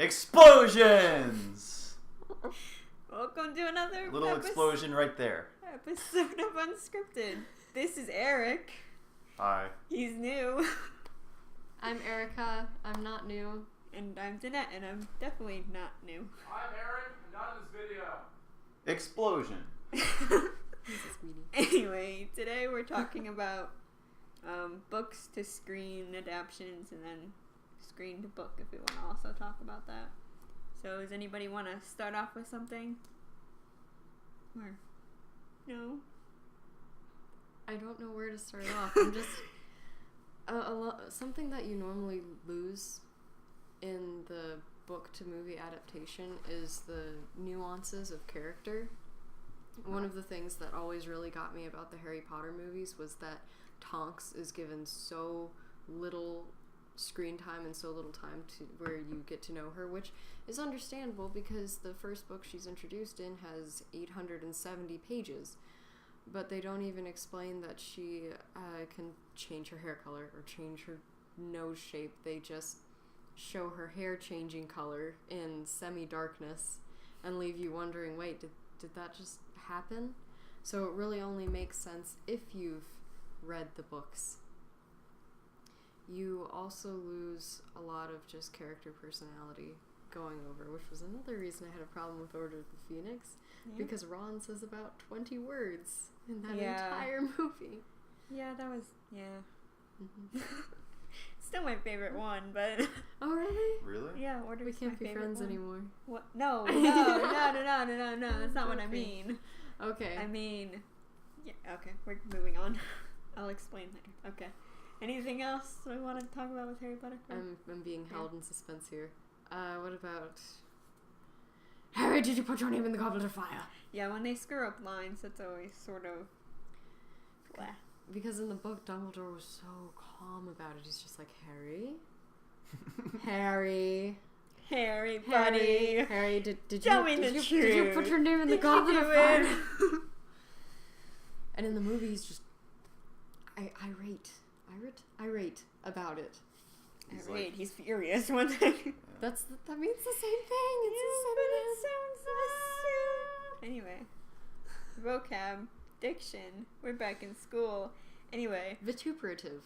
Explosions! Welcome to another Little explosion right there. Episode of Unscripted. This is Eric. Hi. He's new. I'm Erika. I'm not new. And I'm Danet, and I'm definitely not new. I'm Eric. I'm not in this video. Explosion. Anyway, today we're talking about books to screen adaptations and then screen to book if we want to also talk about that. So does anybody want to start off with something? Or no? I don't know where to start off. I'm just something that you normally lose in the book to movie adaptation is the nuances of character. One of the things that always really got me about the Harry Potter movies was that Tonks is given so little screen time and so little time to where you get to know her, which is understandable because the first book she's introduced in has 870 pages, but they don't even explain that she can change her hair color or change her nose shape. They just show her hair changing color in semi-darkness and leave you wondering, wait, did that just happen? So it really only makes sense if you've read the books. You also lose a lot of just character personality going over, which was another reason I had a problem with Order of the Phoenix, because Ron says about 20 words in that entire movie. Yeah, that was, Mm-hmm. Still my favorite one, but... Oh, really? Really? Yeah, Order We is can't my be favorite friends one. anymore. What? No, that's not what I mean. Okay. I mean, yeah, okay, we're moving on. I'll explain later. Okay. Anything else we want to talk about with Harry Potter? I'm being held in suspense here. What about... Harry, did you put your name in the Goblet of Fire? Yeah, when they screw up lines, that's always sort of... blah. Because in the book, Dumbledore was so calm about it. He's just like, Harry? Harry, buddy. Harry, did Tell me you the did you put your name in the Goblet of Fire? And in the movie, he's just irate about it. He's furious one day. That means the same thing. It's a It synonym. sounds so Anyway, vocab, diction. We're back in school. Anyway, Vituperative.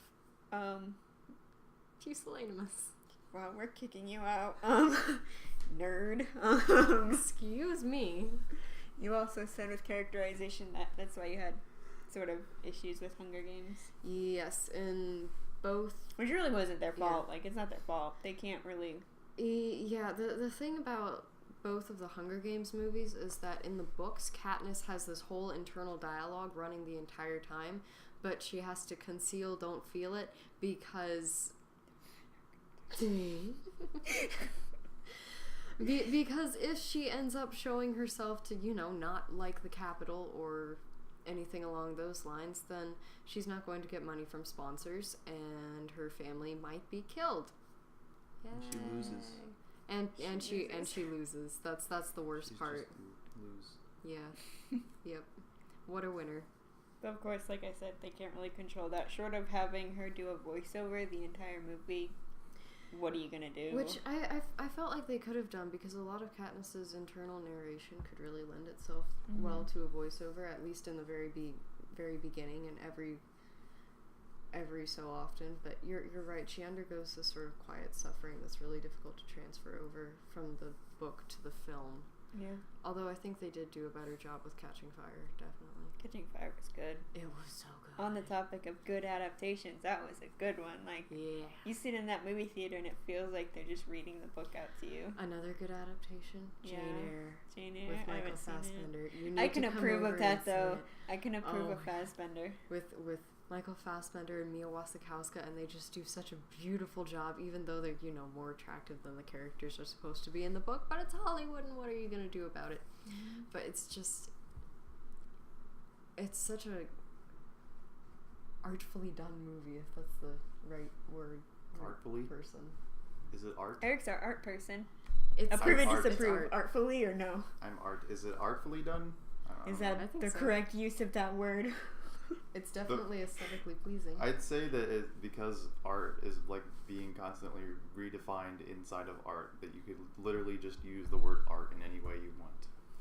Pusillanimous. well, we're kicking you out. Nerd. Excuse me. You also said with characterization that's why you had sort of issues with Hunger Games. Yes, in both. Which really wasn't their fault. Like, it's not their fault. They can't really... Yeah, the thing about both of the Hunger Games movies is that in the books, Katniss has this whole internal dialogue running the entire time, but she has to conceal don't feel it because... because if she ends up showing herself to, not like the Capitol or anything along those lines, then she's not going to get money from sponsors and her family might be killed. Yay. She loses. And she loses. That's the worst part. Lose. Yeah. Yep. What a winner. But of course, like I said, they can't really control that. Short of having her do a voiceover the entire movie, what are you gonna do? Which I felt like they could have done because a lot of Katniss's internal narration could really lend itself well to a voiceover, at least in the very beginning and every so often. But you're right. She undergoes this sort of quiet suffering that's really difficult to transfer over from the book to the film. Yeah. Although I think they did do a better job with Catching Fire, definitely. Catching Fire was good. It was so good. On the topic of good adaptations, that was a good one. Like, yeah. You sit in that movie theater and it feels like they're just reading the book out to you. Another good adaptation, Jane Eyre. with I Michael haven't seen Fassbender. it. I can approve of that, though. I can approve of Fassbender. With Michael Fassbender and Mia Wasikowska, and they just do such a beautiful job, even though they're, more attractive than the characters are supposed to be in the book, but it's Hollywood, and what are you going to do about it? Mm-hmm. But it's such a artfully done movie, if that's the right word. Artfully? Person. Is it art? Eric's our art person. It's approve and art. disapprove. Artfully or no? I'm art. Is it artfully done? Is that the correct use of that word? It's definitely aesthetically pleasing. I'd say that because art is like being constantly redefined inside of art, that you could literally just use the word art in any way you want.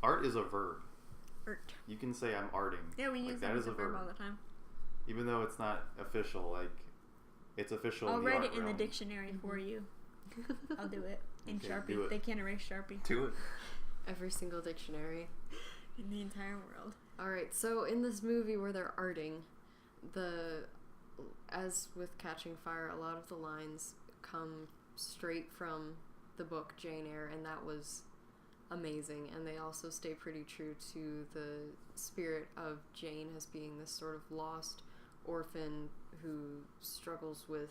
Art is a verb. Art. You can say I'm arting. Yeah, we use that as a verb all the time. Even though it's not official, like it's official. I'll in the write art it in the realm. dictionary for you. I'll do it in Okay, Sharpie. do it. They can't erase Sharpie Do it. Every single dictionary. in the entire world. Alright, so in this movie where they're arting, as with Catching Fire, a lot of the lines come straight from the book Jane Eyre, and that was amazing. And they also stay pretty true to the spirit of Jane as being this sort of lost orphan who struggles with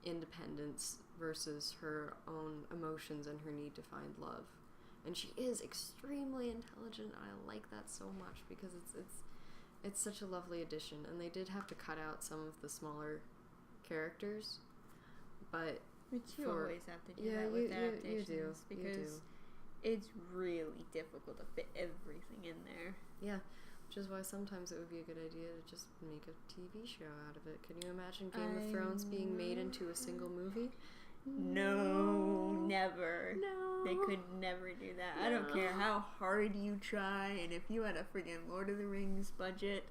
independence versus her own emotions and her need to find love. And she is extremely intelligent, and I like that so much because it's such a lovely addition. And they did have to cut out some of the smaller characters, but Which you always have to do that with adaptations. you do. Because it's really difficult to fit everything in there. Yeah, which is why sometimes it would be a good idea to just make a TV show out of it. Can you imagine Game of Thrones being made into a single movie? No, never. No. They could never do that. I don't care how hard you try, and if you had a friggin' Lord of the Rings budget,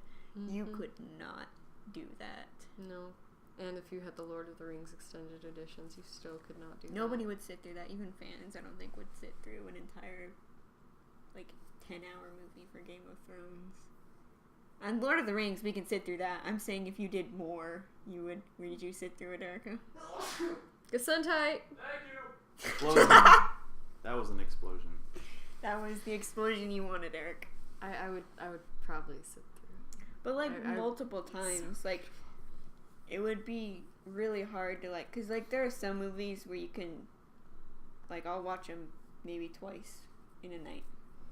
you could not do that. No. And if you had the Lord of the Rings extended editions, you still could not do Nobody would sit through that. Even fans, I don't think, would sit through an entire, 10-hour movie for Game of Thrones. On Lord of the Rings, we can sit through that. I'm saying if you did more, you would. Did you sit through it, Erika? Gesundheit! Thank you. Explosion. That was an explosion. That was the explosion you wanted, Eric. I would probably sit through it. But multiple times, it would be really hard to because there are some movies where you can, I'll watch them maybe twice in a night,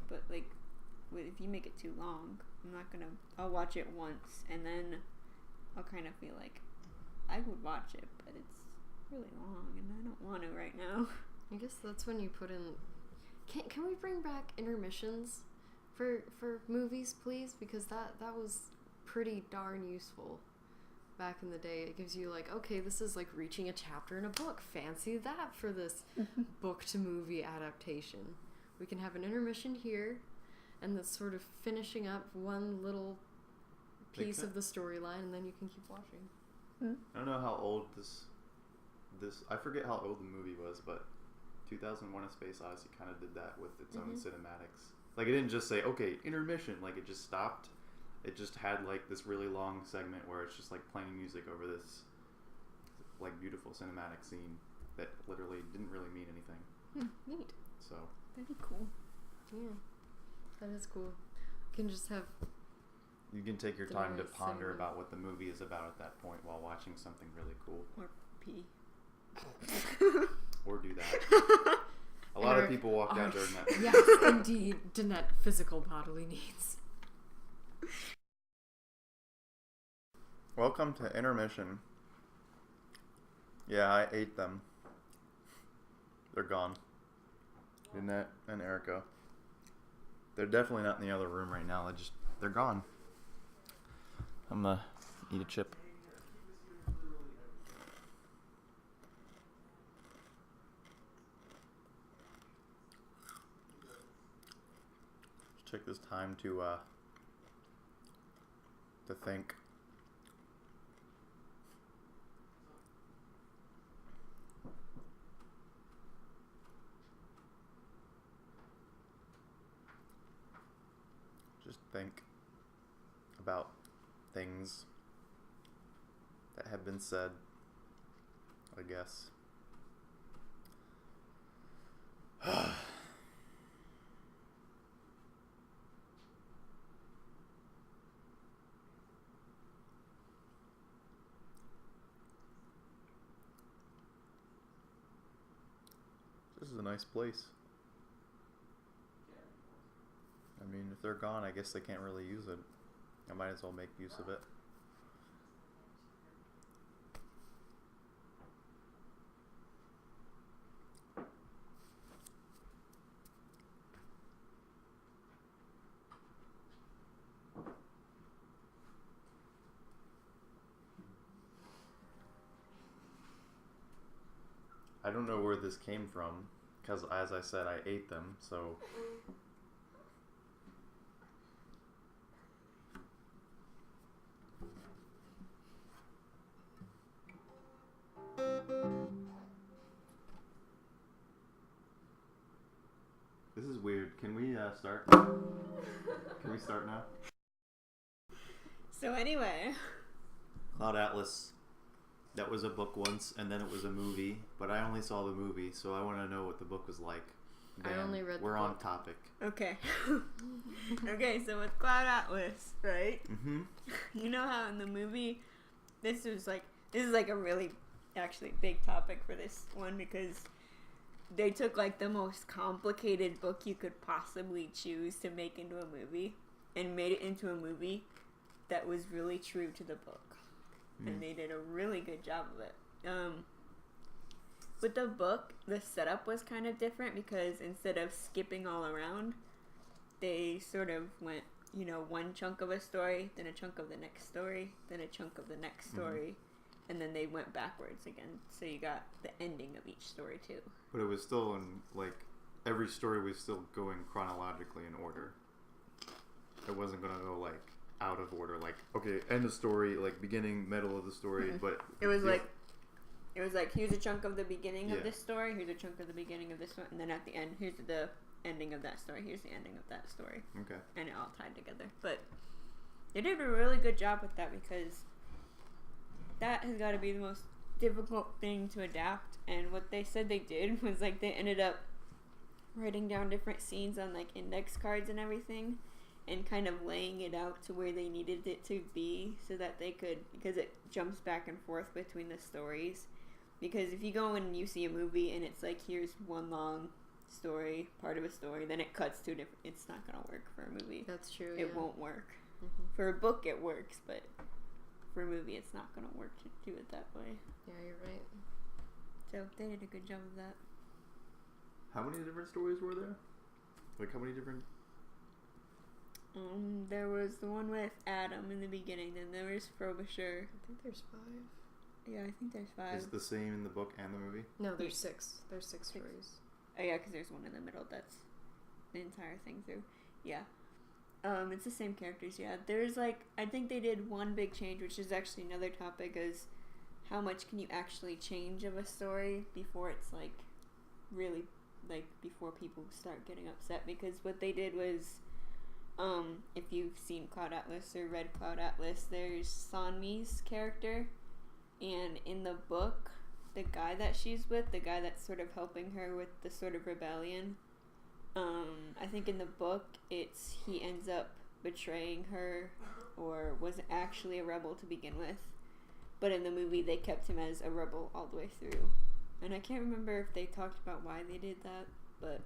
but if you make it too long, I'll watch it once and then I'll kind of feel like I would watch it, but it's really long and I don't want to right now. I guess that's when you put in. Can we bring back intermissions for movies, please? Because that was pretty darn useful back in the day. It gives you okay, this is reaching a chapter in a book. Fancy that for this book to movie adaptation. We can have an intermission here, and that's sort of finishing up one little piece of the storyline, and then you can keep watching. I don't know how old this I forget how old the movie was, but 2001: A Space Odyssey kind of did that with its own cinematics. It didn't just say, okay, intermission. It just stopped. It just had this really long segment where it's just playing music over this beautiful cinematic scene that literally didn't really mean anything. Neat. So That'd be cool. Yeah, that is cool. You can just have. You can take your time to Nice ponder cinema. about what the movie is about at that point while watching something really cool. Or pee. Or do that. A lot of people walked out during that. Yes, indeed. Danet, physical bodily needs. Welcome to intermission. Yeah, I ate them. They're gone. Danet and Erika. They're definitely not in the other room right now. They're gone. I'm gonna eat a chip. Let's take this time to think. Just think about things that have been said, I guess. This is a nice place. I mean, if they're gone, I guess they can't really use it. I might as well make use of it. I don't know where this came from, because as I said, I ate them, so... This is weird. Can we start? Can we start now? So anyway. Cloud Atlas. That was a book once, and then it was a movie, but I only saw the movie, so I want to know what the book was like. I only read the We're on book. topic. Okay. Okay, so with Cloud Atlas, right? Mm-hmm. You know how in the movie, this is like a really actually big topic for this one because they took like the most complicated book you could possibly choose to make into a movie and made it into a movie that was really true to the book. And they did a really good job of it. With the book, the setup was kind of different because instead of skipping all around, they sort of went, one chunk of a story, then a chunk of the next story, then a chunk of the next story, and then they went backwards again. So you got the ending of each story too. But it was still in, every story was still going chronologically in order. It wasn't going to go, out of order. Okay, end of story, beginning, middle of the story, but... It was here's a chunk of the beginning of this story, here's a chunk of the beginning of this one, and then at the end, here's the ending of that story, here's the ending of that story. Okay. And it all tied together. But they did a really good job with that because that has got to be the most difficult thing to adapt. And what they said they did was, they ended up writing down different scenes on, index cards and everything and kind of laying it out to where they needed it to be so that they could, because it jumps back and forth between the stories. Because if you go and you see a movie and it's here's one long story, part of a story, then it cuts to different. It's not gonna work for a movie. That's true. It won't work. For a book, it works, but for a movie, it's not gonna work to do it that way. Yeah, you're right. So they did a good job of that. How many different stories were there? How many different... There was the one with Adam in the beginning, then there was Frobisher. I think there's 5. Yeah, I think there's 5. Is it the same in the book and the movie? No, there's 6. There's 6 stories. Oh yeah, because there's one in the middle that's the entire thing through. Yeah. It's the same characters, yeah. There's I think they did one big change, which is actually another topic, is how much can you actually change of a story before it's really, before people start getting upset. Because what they did was, if you've seen Cloud Atlas or read Cloud Atlas, there's Sanmi's character, and in the book, the guy that she's with, the guy that's sort of helping her with the sort of rebellion, I think in the book, he ends up betraying her, or wasn't actually a rebel to begin with, but in the movie, they kept him as a rebel all the way through. And I can't remember if they talked about why they did that, but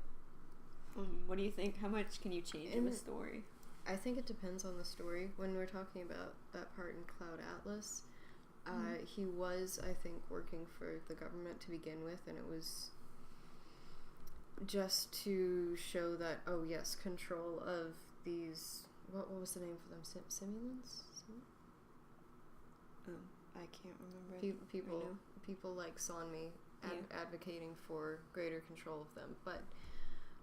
what do you think? How much can you change in a story? I think it depends on the story. When we're talking about that part in Cloud Atlas, he was, I think, working for the government to begin with, and it was just to show that, oh yes, control of these, what was the name for them? Simulants? I can't remember. People like Sonmi advocating for greater control of them. But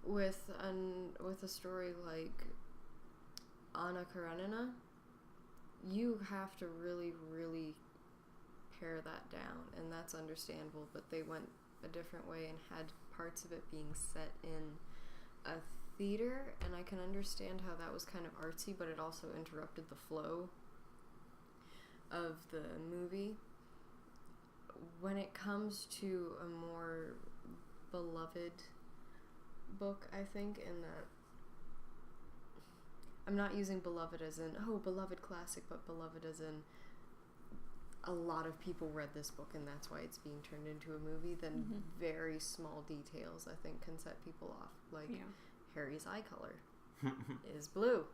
with a story like Anna Karenina, you have to really, really pare that down, and that's understandable. But they went a different way and had parts of it being set in a theater, and I can understand how that was kind of artsy, but it also interrupted the flow of the movie. When it comes to a more beloved book, I think, in that I'm not using beloved as in, beloved classic, but beloved as in a lot of people read this book and that's why it's being turned into a movie, then very small details, I think, can set people off. Harry's eye color is blue.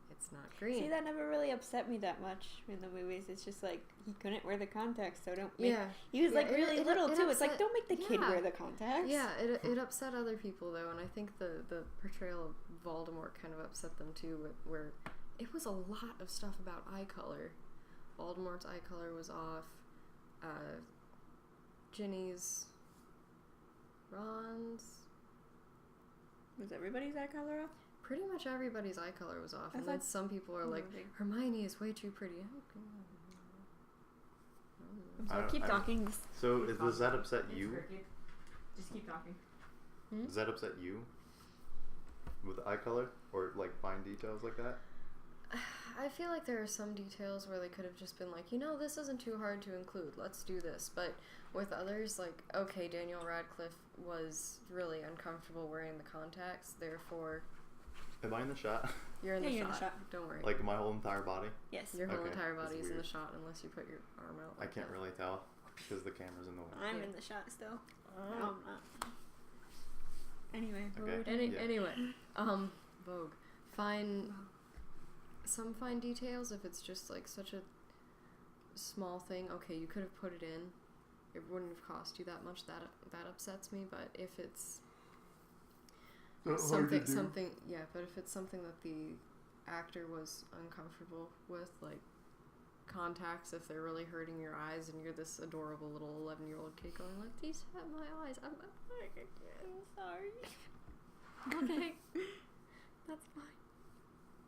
It's not green. See, that never really upset me that much in the movies. It's just he couldn't wear the contacts, so don't make... Yeah. He was really little, too. It's don't make the kid wear the contacts. Yeah, it upset other people, though, and I think the portrayal of Voldemort kind of upset them, too, where it was a lot of stuff about eye color. Voldemort's eye color was off. Ginny's Ron's. Was everybody's eye color off? Pretty much everybody's eye color was off, and then some people are like, Hermione is way too pretty. So keep talking. So does that upset you? Just keep talking. Does that upset you? With eye color? Or like fine details like that? I feel like there are some details where they could have just been like, this isn't too hard to include. Let's do this. But with others, like, okay, Daniel Radcliffe was really uncomfortable wearing the contacts, therefore... Am I in the shot? You're in the shot. Don't worry. Like my whole entire body? Yes. Your whole entire body is in the shot unless you put your arm out. I can't really tell because the camera's in the way. I'm in the shot still. No, I'm not. Anyway. Okay. Anyway. Vogue. Some fine details, if it's just like such a small thing, okay, you could have put it in. It wouldn't have cost you that much. That upsets me. But if it's something, yeah. But if it's something that the actor was uncomfortable with, like contacts, if they're really hurting your eyes, and you're this adorable little 11-year-old kid going like, "These hurt my eyes. I'm sorry." Okay, that's fine.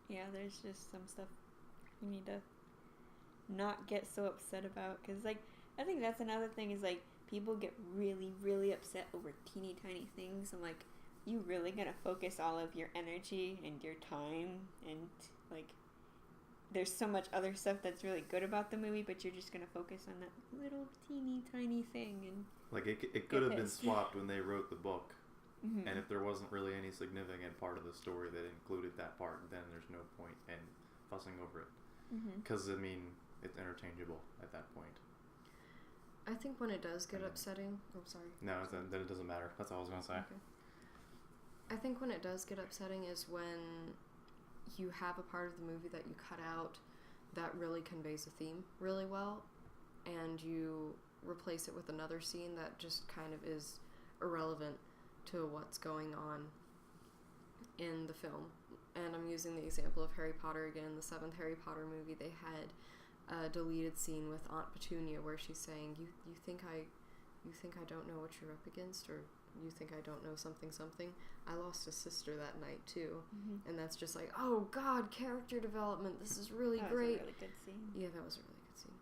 Yeah, there's just some stuff you need to not get so upset about, because like I think that's another thing is like people get really, really upset over teeny tiny things, and like you really gonna focus all of your energy and your time, and like there's so much other stuff that's really good about the movie, but you're just gonna focus on that little teeny tiny thing, and like it could have been swapped when they wrote the book. Mm-hmm. And if there wasn't really any significant part of the story that included that part, then there's no point in fussing over it. Because, I mean, it's interchangeable at that point. I think when it does get upsetting... Oh, sorry. No, then it doesn't matter. That's all I was going to say. Okay. I think when it does get upsetting is when you have a part of the movie that you cut out that really conveys a theme really well, and you replace it with another scene that just kind of is irrelevant to what's going on in the film. And I'm using the example of Harry Potter again. In the 7th Harry Potter movie, they had a deleted scene with Aunt Petunia where she's saying, you think I don't know what you're up against, or you think I don't know something. I lost a sister that night too. And that's just like, oh god, character development, this is really great. That was a really good scene. Yeah, that was a really good scene.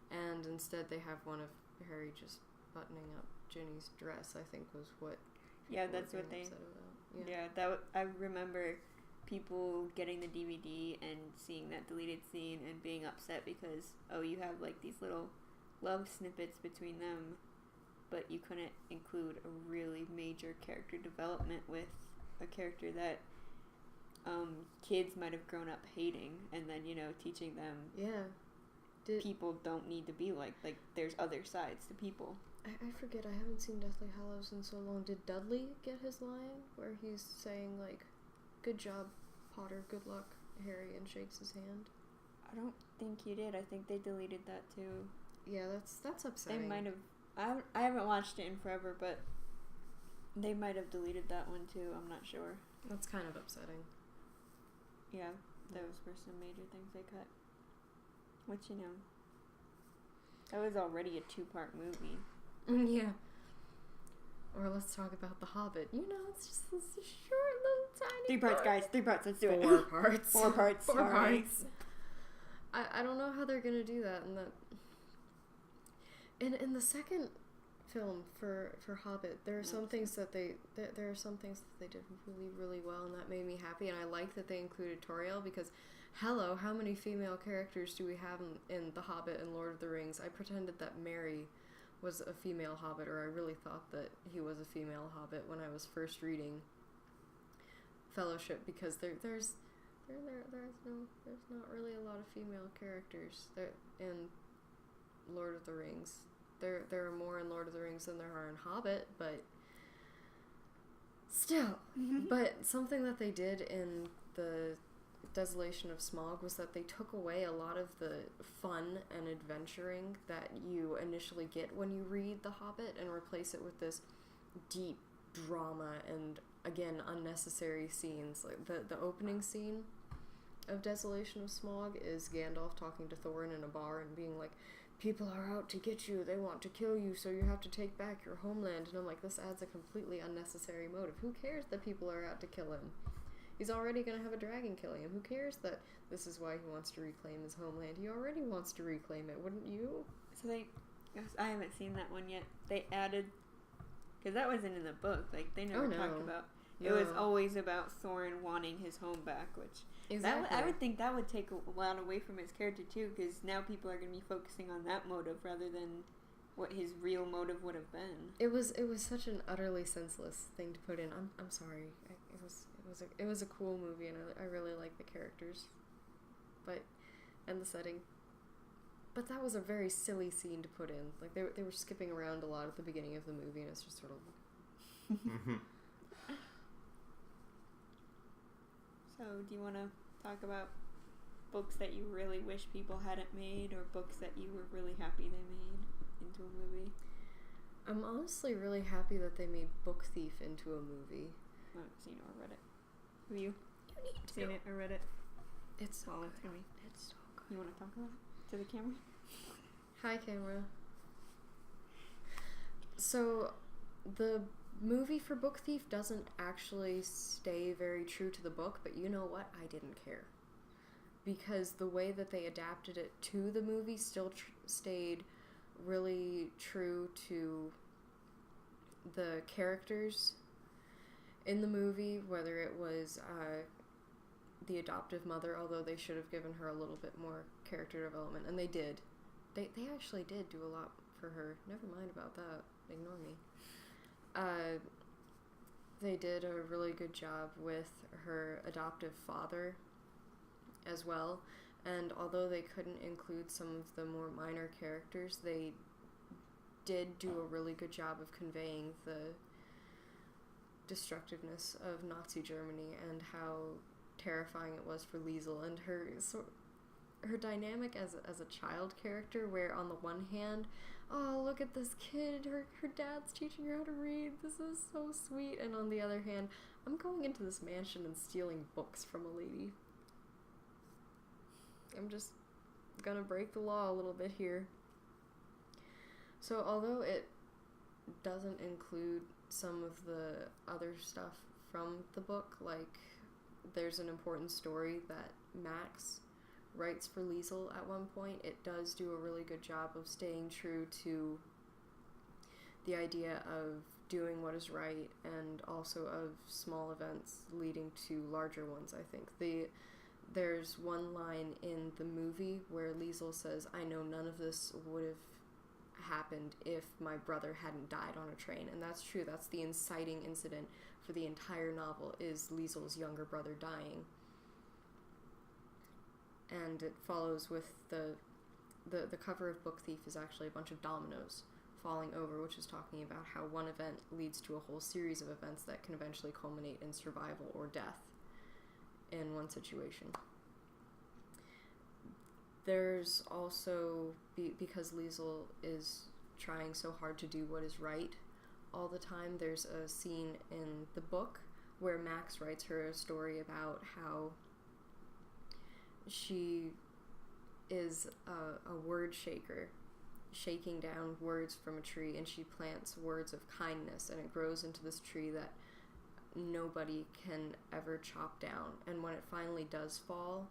And instead they have one of Harry just buttoning up Ginny's dress, I think was what. Yeah, that's what they. I remember people getting the DVD and seeing that deleted scene and being upset because you have like these little love snippets between them, but you couldn't include a really major character development with a character that kids might have grown up hating, and then teaching them. People don't need to be like there's other sides to people. I forget, I haven't seen Deathly Hallows in so long. Did Dudley get his line where he's saying, like, good job, Potter, good luck, Harry, and shakes his hand? I don't think he did. I think they deleted that, too. Yeah, that's upsetting. They might have... I haven't watched it in forever, but they might have deleted that one, too. I'm not sure. That's kind of upsetting. Yeah, those were some major things they cut. Which, that was already a 2-part movie. Yeah. Or let's talk about The Hobbit. It's just this short little tiny 3 parts, guys. 3 parts. Let's do it. 4 parts. 4 parts. 4 parts. I don't know how they're gonna do that in the second film for Hobbit. There are some things that they did really, really well, and that made me happy. And I like that they included Toriel because, hello, how many female characters do we have in The Hobbit and Lord of the Rings? I pretended that Merry was a female hobbit, or I really thought that he was a female hobbit when I was first reading Fellowship, because there's not really a lot of female characters there in Lord of the Rings. There are more in Lord of the Rings than there are in Hobbit, but still. But something that they did in the Desolation of Smaug was that they took away a lot of the fun and adventuring that you initially get when you read The Hobbit, and replace it with this deep drama and, again, unnecessary scenes. Like the opening scene of Desolation of Smaug is Gandalf talking to Thorin in a bar and being like, people are out to get you, they want to kill you, so you have to take back your homeland. And I'm like, this adds a completely unnecessary motive. Who cares that people are out to kill him? He's already going to have a dragon killing him. Who cares that this is why he wants to reclaim his homeland? He already wants to reclaim it, wouldn't you? So I haven't seen that one yet. They added, because that wasn't in the book. Like, they never talked about. It was always about Thorin wanting his home back, which I would think that would take a lot away from his character too, because now people are going to be focusing on that motive rather than what his real motive would have been. It was such an utterly senseless thing to put in. I'm sorry. It was a cool movie, and I really like the characters, and the setting. But that was a very silly scene to put in. Like, they were skipping around a lot at the beginning of the movie, and it's just sort of. So, do you want to talk about books that you really wish people hadn't made, or books that you were really happy they made into a movie? I'm honestly really happy that they made Book Thief into a movie. I haven't seen or read it. Have you? You need to. Seen it or read it? It's so good. It's so good. You want to talk about it to the camera? Hi, camera. So, the movie for Book Thief doesn't actually stay very true to the book, but you know what? I didn't care. Because the way that they adapted it to the movie still stayed really true to the characters in the movie, whether it was the adoptive mother, although they should have given her a little bit more character development, and they did. They actually did do a lot for her. Never mind about that. Ignore me. They did a really good job with her adoptive father as well, and although they couldn't include some of the more minor characters, they did do a really good job of conveying the destructiveness of Nazi Germany and how terrifying it was for Liesel, and her dynamic as a child character, where on the one hand, oh, look at this kid, her dad's teaching her how to read, this is so sweet, and on the other hand, I'm going into this mansion and stealing books from a lady. I'm just gonna break the law a little bit here. So although it doesn't include some of the other stuff from the book, like there's an important story that Max writes for Liesel at one point, it does do a really good job of staying true to the idea of doing what is right, and also of small events leading to larger ones, I think. There's one line in the movie where Liesel says, I know none of this would have happened if my brother hadn't died on a train, and that's true. That's the inciting incident for the entire novel, is Liesel's younger brother dying. And it follows with the cover of Book Thief is actually a bunch of dominoes falling over, which is talking about how one event leads to a whole series of events that can eventually culminate in survival or death in one situation. There's also, because Liesel is trying so hard to do what is right all the time, there's a scene in the book where Max writes her a story about how she is a word shaker, shaking down words from a tree, and she plants words of kindness, and it grows into this tree that nobody can ever chop down. And when it finally does fall,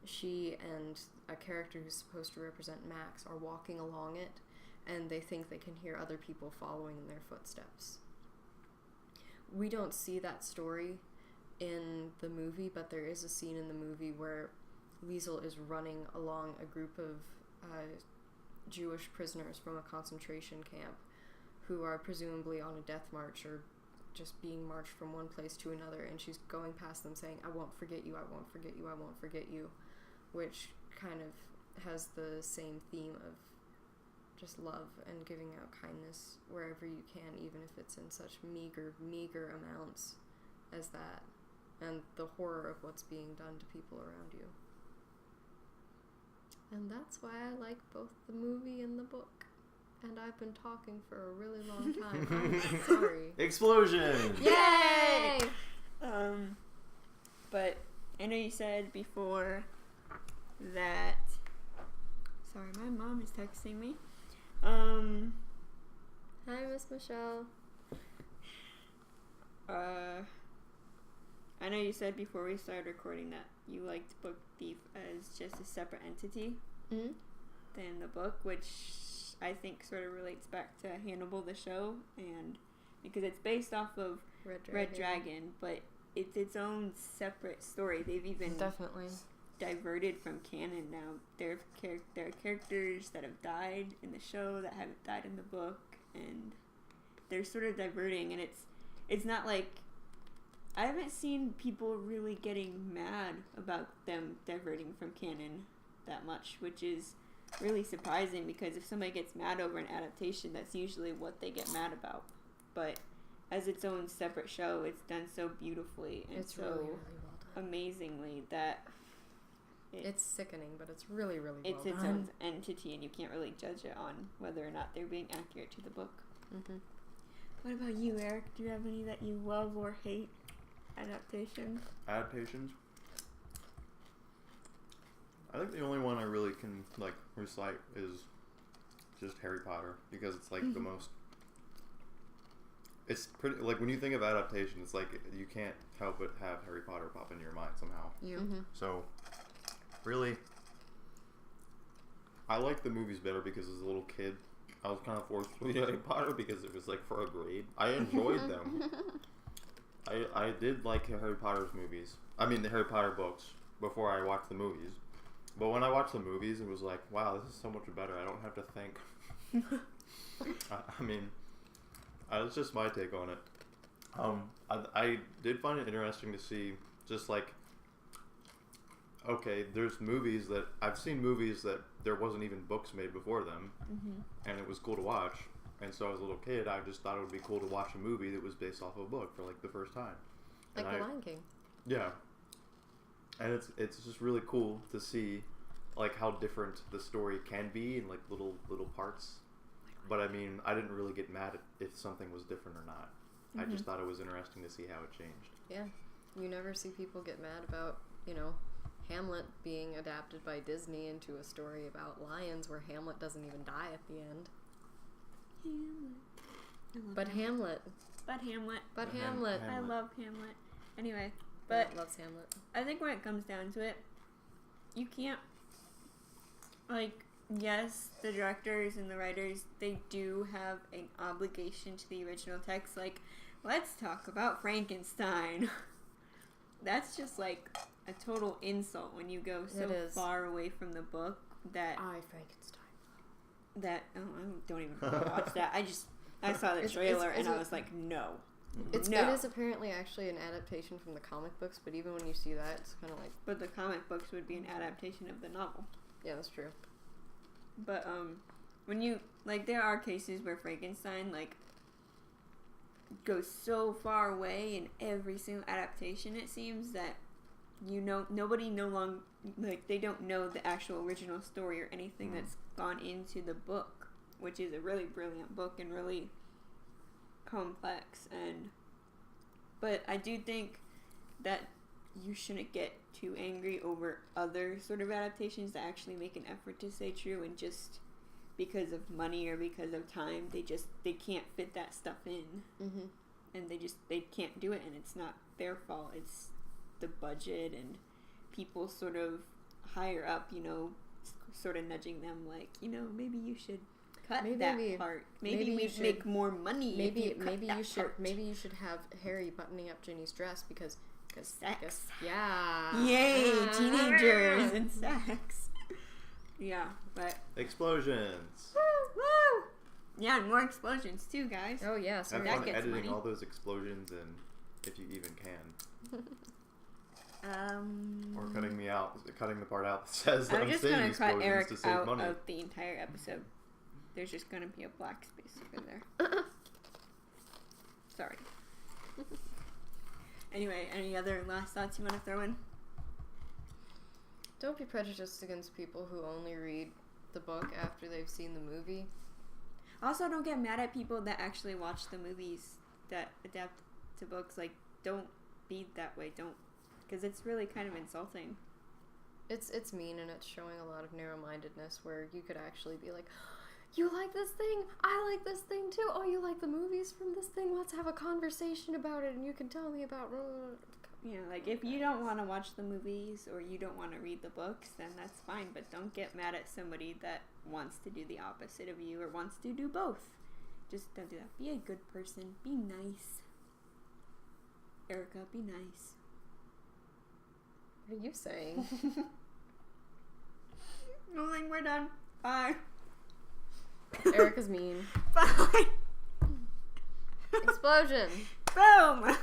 she and a character who's supposed to represent Max are walking along it, and they think they can hear other people following in their footsteps. We don't see that story in the movie, but there is a scene in the movie where Liesel is running along a group of Jewish prisoners from a concentration camp who are presumably on a death march or just being marched from one place to another, and she's going past them saying, I won't forget you, I won't forget you, I won't forget you, which kind of has the same theme of just love and giving out kindness wherever you can, even if it's in such meager amounts as that, and the horror of what's being done to people around you. And that's why I like both the movie and the book. And I've been talking for a really long time. I'm sorry. Explosion! Yay! But I know you said before that Sorry, my mom is texting me. Hi, Miss Michelle. I know you said before we started recording that you liked Book Thief as just a separate entity Mm-hmm. than the book, which I think sort of relates back to Hannibal the show, and because it's based off of Red Dragon, but it's its own separate story. They've even Definitely diverted from canon now. There are characters that have died in the show that haven't died in the book, and they're sort of diverting, and it's not like I haven't seen people really getting mad about them diverting from canon that much, which is really surprising because if somebody gets mad over an adaptation, that's usually what they get mad about. But as its own separate show, it's done so beautifully and it's so really, really well done. amazingly that It's sickening, but it's really, really well it's its done. own entity, and you can't really judge it on whether or not they're being accurate to the book. Mm-hmm. What about you, Eric? Do you have any that you love or hate adaptations? Adaptations? I think the only one I really can, like, recite is just Harry Potter, because it's, like, the most... It's pretty... Like, when you think of adaptation, it's like, you can't help but have Harry Potter pop into your mind somehow. Yeah. Mm-hmm. So, really, I like the movies better because as a little kid, I was kind of forced to read Harry Potter because it was, like, for a grade. I enjoyed them. I did like Harry Potter's movies. I mean, the Harry Potter books before I watched the movies. But when I watched the movies, it was like, wow, this is so much better. I don't have to think. I mean, that's just my take on it. I did find it interesting to see just like, okay, there's movies that, I've seen movies that there wasn't even books made before them. Mm-hmm. And it was cool to watch. And so as a little kid, I just thought it would be cool to watch a movie that was based off of a book for like the first time. Like The Lion King. Yeah. And it's just really cool to see like how different the story can be in like little parts. But I mean, I didn't really get mad if something was different or not. I just thought it was interesting to see how it changed. Yeah. You never see people get mad about, Hamlet being adapted by Disney into a story about lions where Hamlet doesn't even die at the end. But Hamlet. I love Hamlet. Anyway, but Matt loves Hamlet. I think when it comes down to it, you can't, like, yes, the directors and the writers, they do have an obligation to the original text. Like, let's talk about Frankenstein. That's just, like, a total insult when you go so far away from the book that... Frankenstein. That, I don't even want to watch that. I saw the trailer and I was like, no. It is apparently actually an adaptation from the comic books, but even when you see that, it's kind of like... But the comic books would be an adaptation of the novel. Yeah, that's true. But, when you... Like, there are cases where Frankenstein, like, goes so far away in every single adaptation, it seems, that, nobody no longer... Like, they don't know the actual original story or anything that's gone into the book, which is a really brilliant book and really complex. But I do think that you shouldn't get too angry over other sort of adaptations that actually make an effort to stay true, and just because of money or because of time, they can't fit that stuff in. And they can't do it, and it's not their fault. It's the budget and people sort of higher up, sort of nudging them like, maybe you should cut that part. Maybe we'd make more money. Maybe you should have Harry buttoning up Ginny's dress because sex. Yeah. Yay, teenagers and sex. Yeah, but explosions. Woo! Yeah, and more explosions too, guys. Oh yeah, so have that fun gets editing money. all those explosions in, if you even can. Or cutting the part out that says that I'm just saying gonna cut explosions Eric to save out money. of the entire episode. There's just gonna be a black space over there. Sorry. Anyway, any other last thoughts you want to throw in? Don't be prejudiced against people who only read the book after they've seen the movie. Also, don't get mad at people that actually watch the movies that adapt to books. Like, don't be that way. Don't, because it's really kind of insulting. It's mean, and it's showing a lot of narrow-mindedness where you could actually be like, you like this thing? I like this thing too. Oh, you like the movies from this thing? Let's have a conversation about it, and you can tell me about... You know, like, if you don't want to watch the movies or you don't want to read the books, then that's fine, but don't get mad at somebody that wants to do the opposite of you or wants to do both. Just don't do that. Be a good person. Be nice. Erika, be nice. What are you saying? Nothing, we're done. Bye. Erika's mean. Bye. Explosion. Boom.